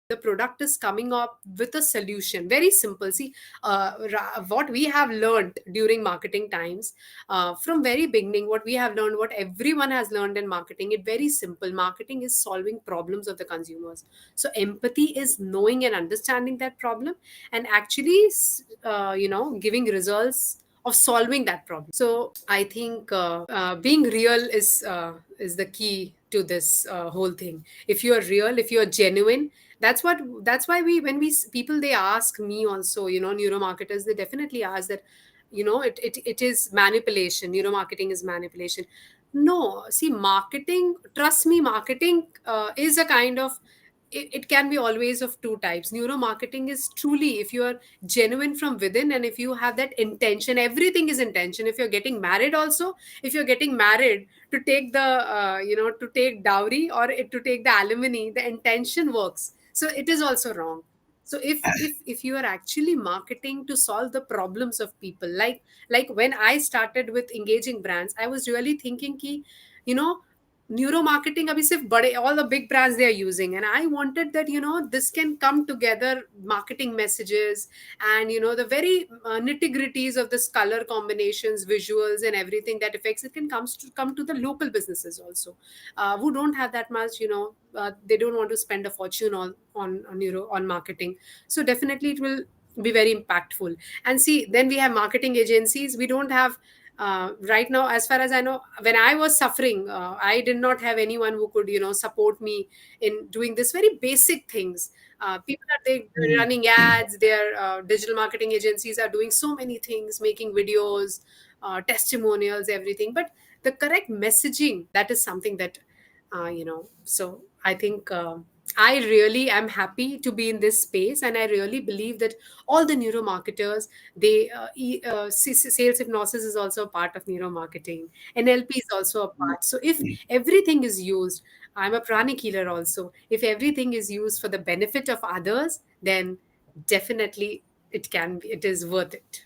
the product is coming up with a solution, very simple. See, what we have learned during marketing times, from very beginning, what we have learned, what everyone has learned in marketing, it very simple. Marketing is solving problems of the consumers. So empathy is knowing and understanding that problem, and actually giving results of solving that problem. So I think being real is the key to this whole thing. If you are real, if you are genuine, that's why we when we people, they ask me also, neuromarketers, they definitely ask that, it is manipulation, neuromarketing is manipulation. No, see, marketing, trust me, marketing is a kind of, it can be always of two types. Neuromarketing is truly if you are genuine from within, and if you have that intention, everything is intention. If you're getting married also, if you're getting married to take the to take dowry, or to take the alimony, the intention works. So it is also wrong. So if you are actually marketing to solve the problems of people, like when I started with engaging brands, I was really thinking ki, you know neuromarketing abhi sirf bade, all the big brands they are using, and I wanted that, this can come together, marketing messages, and the very nitty gritties of this color combinations, visuals, and everything that affects it can come to the local businesses also, who don't have that much, they don't want to spend a fortune on marketing. So definitely it will be very impactful. And see, then we have marketing agencies. We don't have, right now, as far as I know, when I was suffering, I did not have anyone who could, support me in doing this very basic things. People are, they're Mm. running ads, their digital marketing agencies are doing so many things, making videos, testimonials, everything, but the correct messaging, that is something that, so I think, I really am happy to be in this space, and I really believe that all the neuromarketers, they sales hypnosis is also a part of neuromarketing. NLP is also a part. So if everything is used, I'm a pranic healer also. If everything is used for the benefit of others, then definitely it is worth it.